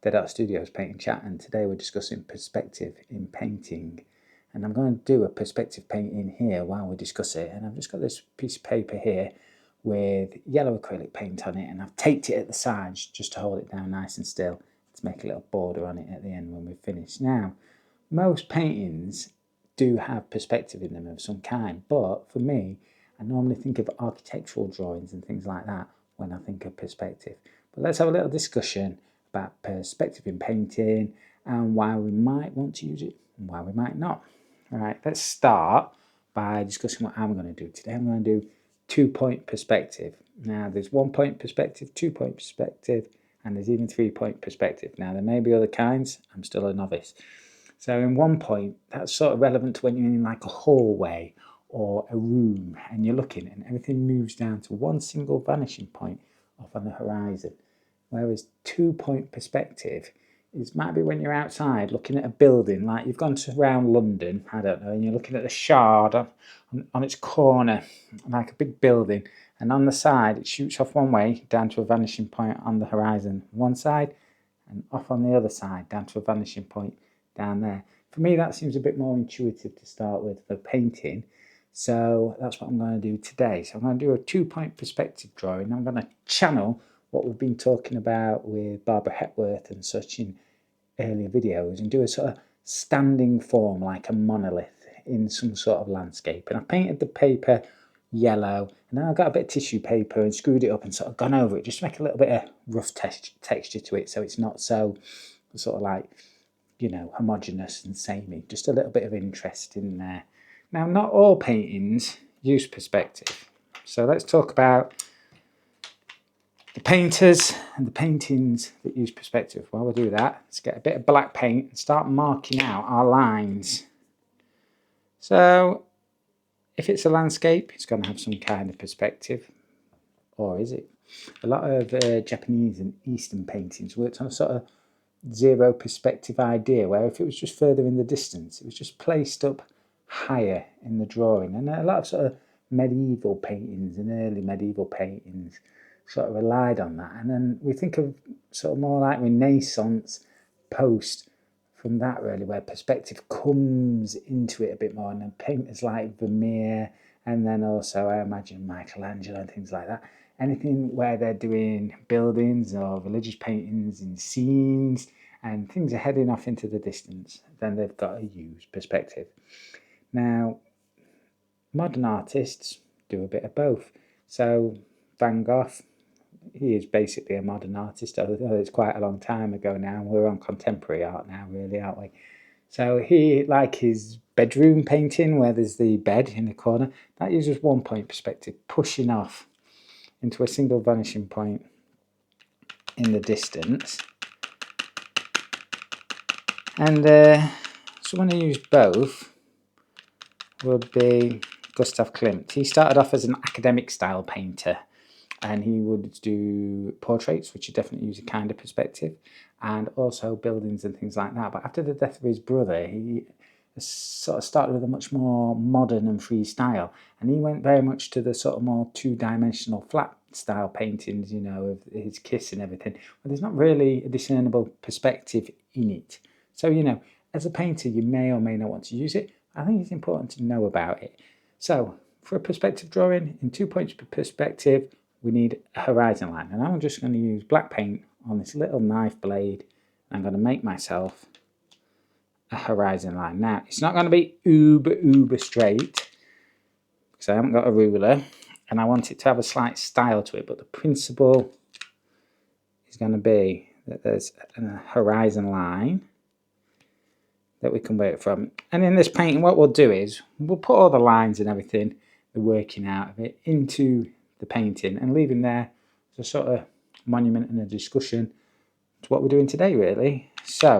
Dead Art Studios Paint Chat, and today we're discussing perspective in painting. And I'm going to do a perspective painting here while we discuss it. And I've just got this piece of paper here with yellow acrylic paint on it, and I've taped it at the sides just to hold it down nice and still to make a little border on it at the end when we've finished. Now, most paintings do have perspective in them of some kind, but for me, I normally think of architectural drawings and things like that when I think of perspective. But let's have a little discussion about perspective in painting and why we might want to use it and why we might not. All right, let's start by discussing what I'm going to do today. I'm going to do 2-point perspective. Now, there's 1-point perspective, 2-point perspective, and there's even 3-point perspective. Now, there may be other kinds. I'm still a novice. So in 1 point, that's sort of relevant to when you're in like a hallway or a room and you're looking and everything moves down to one single vanishing point off on the horizon. Whereas 2-point perspective might be when you're outside looking at a building, like you've gone around London, I don't know, and you're looking at the Shard on its corner, like a big building, and on the side it shoots off one way down to a vanishing point on the horizon, one side, and off on the other side down to a vanishing point down there. For me, that seems a bit more intuitive to start with for painting. So that's what I'm going to do today. So I'm going to do a 2-point perspective drawing. I'm going to channel what we've been talking about with Barbara Hepworth and such in earlier videos and do a sort of standing form like a monolith in some sort of landscape. And I painted the paper yellow, and then I got a bit of tissue paper and screwed it up and sort of gone over it just to make a little bit of rough texture to it, so it's not so sort of like, you know, homogeneous and samey, just a little bit of interest in there. Now, not all paintings use perspective, so let's talk about the painters and the paintings that use perspective. While we do that, let's get a bit of black paint and start marking out our lines. So if it's a landscape, it's going to have some kind of perspective, or is it? A lot of Japanese and Eastern paintings worked on a sort of zero perspective idea, where if it was just further in the distance, it was just placed up higher in the drawing. And a lot of sort of medieval paintings and early medieval paintings sort of relied on that. And then we think of sort of more like Renaissance post from that, really, where perspective comes into it a bit more, and then painters like Vermeer, and then also I imagine Michelangelo and things like that. Anything where they're doing buildings or religious paintings in scenes and things are heading off into the distance, then they've got to use perspective. Now, modern artists do a bit of both. So Van Gogh, he is basically a modern artist, although it's quite a long time ago now. We're on contemporary art now, really, aren't we? So he, like his bedroom painting where there's the bed in the corner, that uses 1-point perspective, pushing off into a single vanishing point in the distance. And someone who used both would be Gustav Klimt. He started off as an academic style painter, and he would do portraits, which would definitely use a kind of perspective, and also buildings and things like that. But after the death of his brother, he sort of started with a much more modern and free style, and he went very much to the sort of more two-dimensional flat style paintings, you know, of his kiss and everything, but there's not really a discernible perspective in it. So, you know, as a painter, you may or may not want to use it. I think it's important to know about it. So for a perspective drawing in 2 points per perspective, we need a horizon line, and I'm just going to use black paint on this little knife blade. I'm going to make myself a horizon line. Now, it's not going to be uber straight because I haven't got a ruler, and I want it to have a slight style to it, but the principle is going to be that there's a horizon line that we can work from. And in this painting, what we'll do is we'll put all the lines and everything, the working out of it, into the painting and leaving there as a sort of monument and a discussion to what we're doing today, really. So,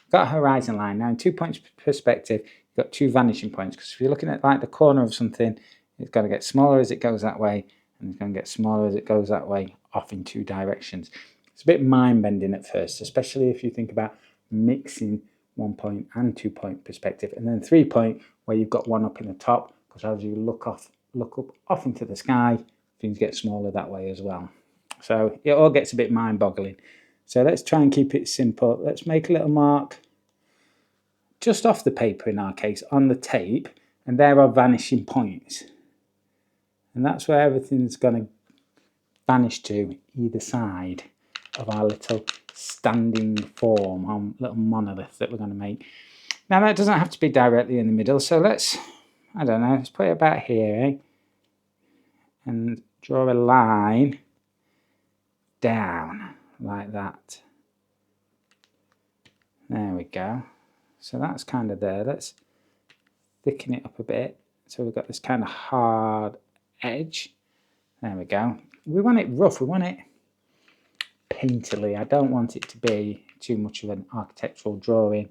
got a horizon line. Now, in 2 points perspective, you've got 2 vanishing points, because if you're looking at like the corner of something, it's going to get smaller as it goes that way, and it's going to get smaller as it goes that way, off in 2 directions. It's a bit mind-bending at first, especially if you think about mixing 1 point and 2 point perspective, and then 3 point where you've got one up in the top, because as you look up off into the sky, things get smaller that way as well. So it all gets a bit mind-boggling. So let's try and keep it simple. Let's make a little mark just off the paper in our case, on the tape, and there are vanishing points. And that's where everything's going to vanish to either side of our little standing form, our little monolith that we're going to make. Now that doesn't have to be directly in the middle, so let's, I don't know, let's put it about here, eh? And draw a line down like that. There we go. So that's kind of there. Let's thicken it up a bit. So we've got this kind of hard edge. There we go. We want it rough. We want it painterly. I don't want it to be too much of an architectural drawing,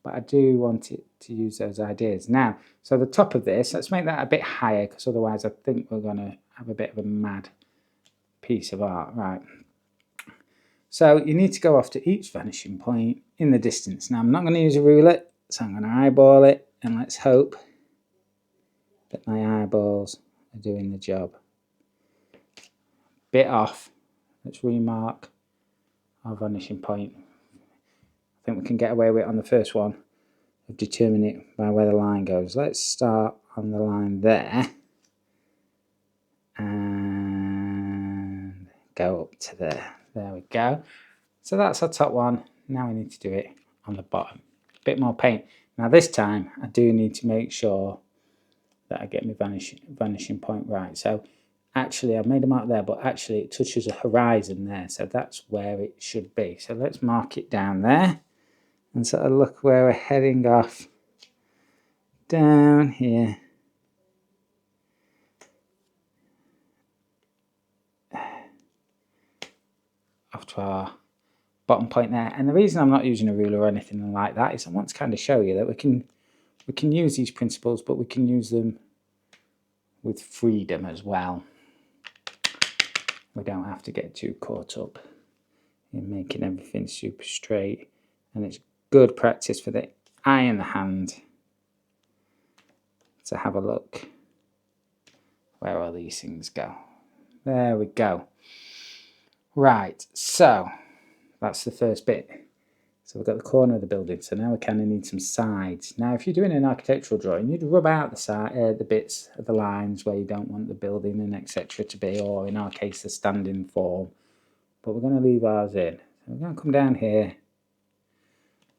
but I do want it to use those ideas. Now, so the top of this, let's make that a bit higher, because otherwise I think we're going to have a bit of a mad piece of art. Right. So you need to go off to each vanishing point in the distance. Now I'm not going to use a ruler, so I'm going to eyeball it, and let's hope that my eyeballs are doing the job. Bit off. Let's remark our vanishing point. I think we can get away with it on the first one of determining it by where the line goes. Let's start on the line there and go up to there. There we go. So that's our top one. Now we need to do it on the bottom. A bit more paint. Now this time I do need to make sure that I get my vanishing point right. So actually I've made a mark there, but actually it touches a horizon there. So that's where it should be. So let's mark it down there and sort of look where we're heading off. Down here. Off to our bottom point there. And the reason I'm not using a ruler or anything like that is I want to kind of show you that we can use these principles, but we can use them with freedom as well. We don't have to get too caught up in making everything super straight. And it's good practice for the eye and the hand to have a look where all these things go. There we go. Right, so that's the first bit. So we've got the corner of the building, so now we kind of need some sides. Now if you're doing an architectural drawing, you'd rub out the bits of the lines where you don't want the building and etc. to be, or in our case the standing form. But we're going to leave ours in. So we're going to come down here,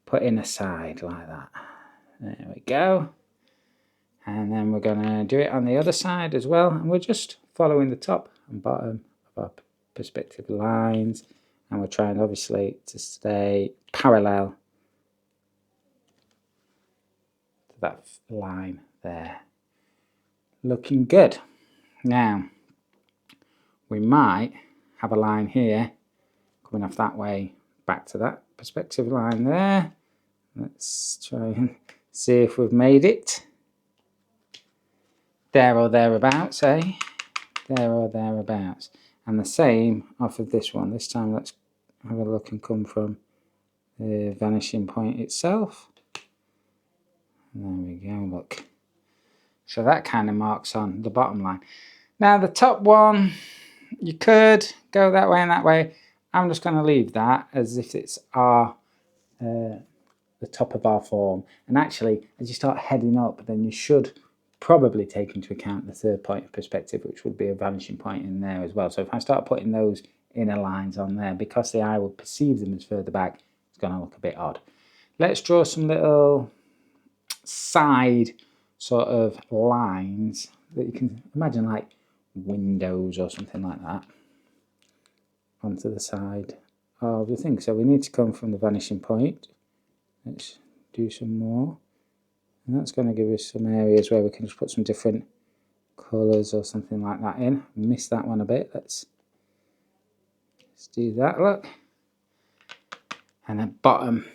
put in a side like that. There we go. And then we're going to do it on the other side as well. And we're just following the top and bottom of our perspective lines. And we're trying obviously to stay parallel to that line there. Looking good. Now, we might have a line here coming off that way back to that perspective line there. Let's try and see if we've made it. There or thereabouts, eh? There or thereabouts. And the same off of this one. This time let's have a look and come from the vanishing point itself. There we go, look. So that kind of marks on the bottom line. Now the top one, you could go that way and that way. I'm just going to leave that as if it's our the top of our form. And actually, as you start heading up, then you should probably take into account the third point of perspective, which would be a vanishing point in there as well. So if I start putting those inner lines on there, because the eye will perceive them as further back, it's going to look a bit odd. Let's draw some little side sort of lines that you can imagine like windows or something like that onto the side of the thing. So we need to come from the vanishing point. Let's do some more. And that's going to give us some areas where we can just put some different colours or something like that in. Missed that one a bit. Let's do that, look. And then bottom.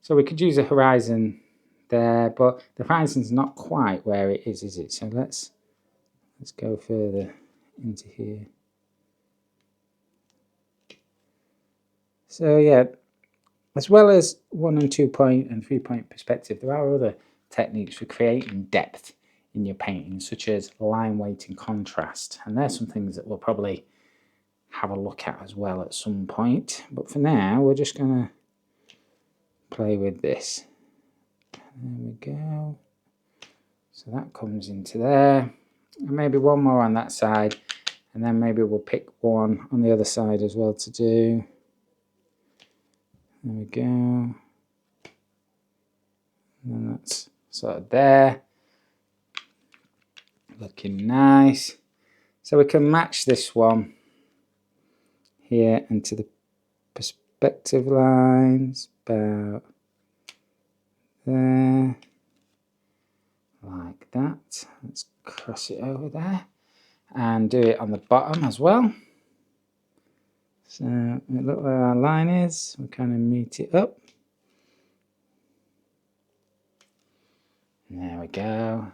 So we could use a horizon there, but the horizon's not quite where it is it? So let's go further into here. So yeah, as well as 1 and 2 point and 3 point perspective, there are other techniques for creating depth in your painting, such as line weight and contrast. And there's some things that we'll probably have a look at as well at some point. But for now, we're just going to play with this. There we go. So that comes into there. And maybe one more on that side. And then maybe we'll pick one on the other side as well to do. There we go. And that's sort of there. Looking nice. So we can match this one here into the perspective lines about there. Like that. Let's cross it over there. And do it on the bottom as well. So look where our line is. We kind of meet it up. There we go.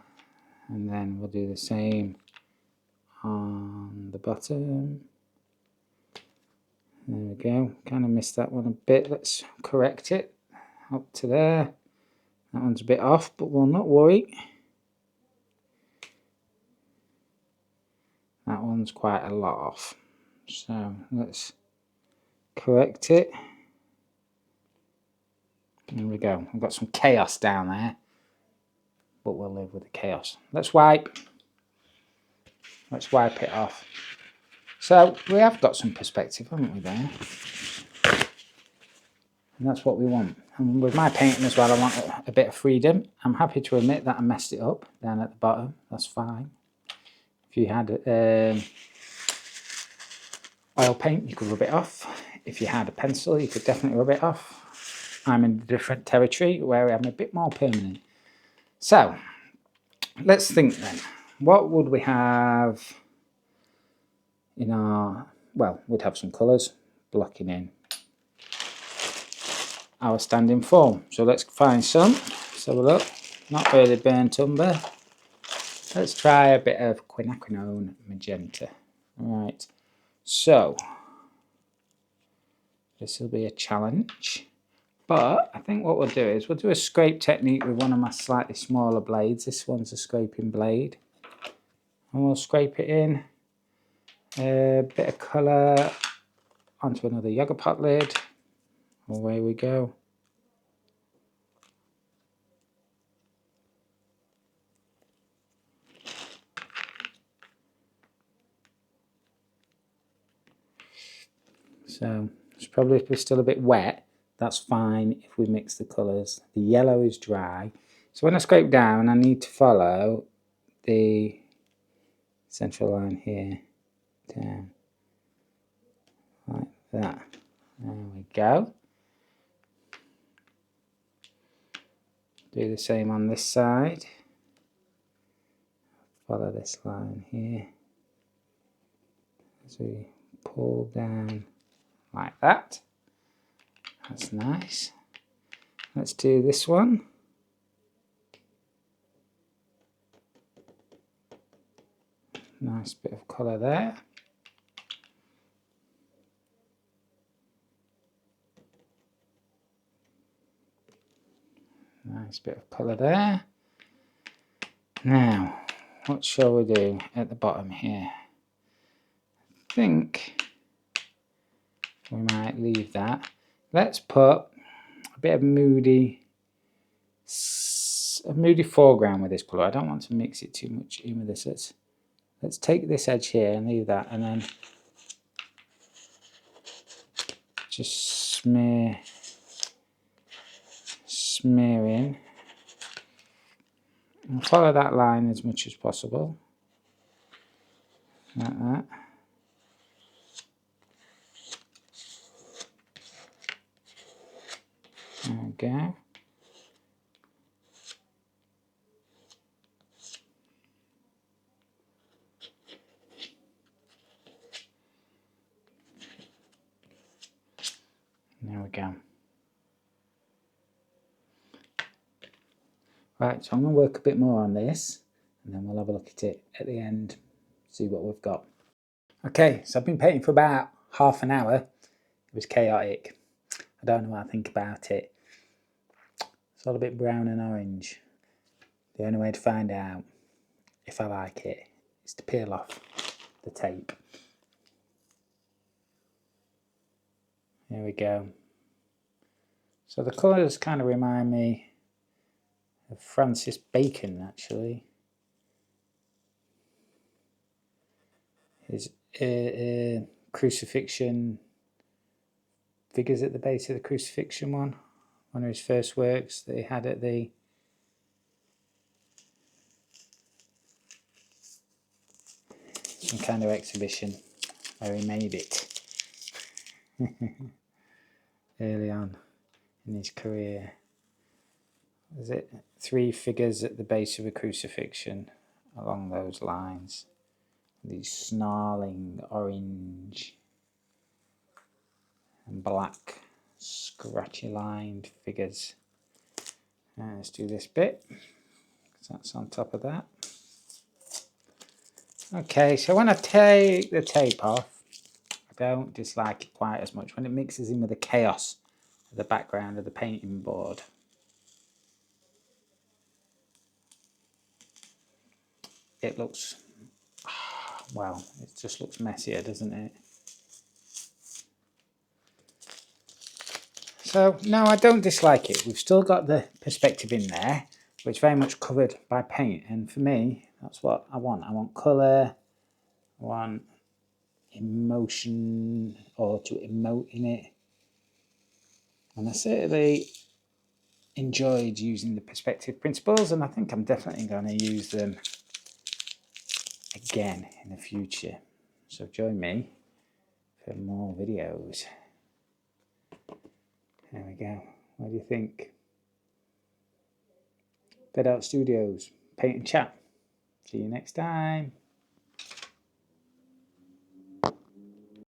And then we'll do the same on the bottom. There we go. Kind of missed that one a bit. Let's correct it up to there. That one's a bit off, but we'll not worry. That one's quite a lot off. So let's correct it. There we go. I've got some chaos down there, but we'll live with the chaos. Let's wipe it off. So we have got some perspective, haven't we, there? And that's what we want. And with my painting as well, I want a bit of freedom. I'm happy to admit that I messed it up down at the bottom. That's fine. If you had oil paint, you could rub it off. If you had a pencil, you could definitely rub it off. I'm in a different territory where I'm a bit more permanent. So, let's think then. What would we have in our... Well, we'd have some colours blocking in our standing form. So let's find some. Let's have a look. Not really burnt umber. Let's try a bit of quinacridone magenta. Right. So, this will be a challenge. But I think what we'll do is we'll do a scrape technique with one of my slightly smaller blades. This one's a scraping blade. And we'll scrape it in. A bit of colour onto another yogurt pot lid. Away we go. So it's probably still a bit wet. That's fine if we mix the colours. The yellow is dry. So when I scrape down, I need to follow the central line here down like that. There we go. Do the same on this side. Follow this line here as we pull down like that. That's nice. Let's do this one. Nice bit of colour there. Nice bit of colour there. Now, what shall we do at the bottom here? I think we might leave that. Let's put a bit of a moody foreground with this colour. I don't want to mix it too much in with this. Let's take this edge here and leave that, and then just smear in. And follow that line as much as possible. Like that. There we go. There we go. Right, so I'm going to work a bit more on this, and then we'll have a look at it at the end, see what we've got. Okay, so I've been painting for about half an hour. It was chaotic. I don't know what I think about it. It's all a bit brown and orange. The only way to find out if I like it is to peel off the tape. There we go. So the colours kind of remind me of Francis Bacon, actually. His crucifixion, figures at the base of the crucifixion one of his first works that he had at the some kind of exhibition where he made it early on in his career. Was it 3 figures at the base of a crucifixion along those lines? These snarling orange and black scratchy lined figures. Let's do this bit, because that's on top of that. Okay, so when I take the tape off, I don't dislike it quite as much when it mixes in with the chaos of the background of the painting board. It looks, well, it just looks messier, doesn't it? So, no, I don't dislike it. We've still got the perspective in there, which is very much covered by paint. And for me, that's what I want. I want colour, I want emotion, or to emote in it. And I certainly enjoyed using the perspective principles, and I think I'm definitely going to use them again in the future. So join me for more videos. There we go. What do you think? Bed Out Studios, paint and chat. See you next time.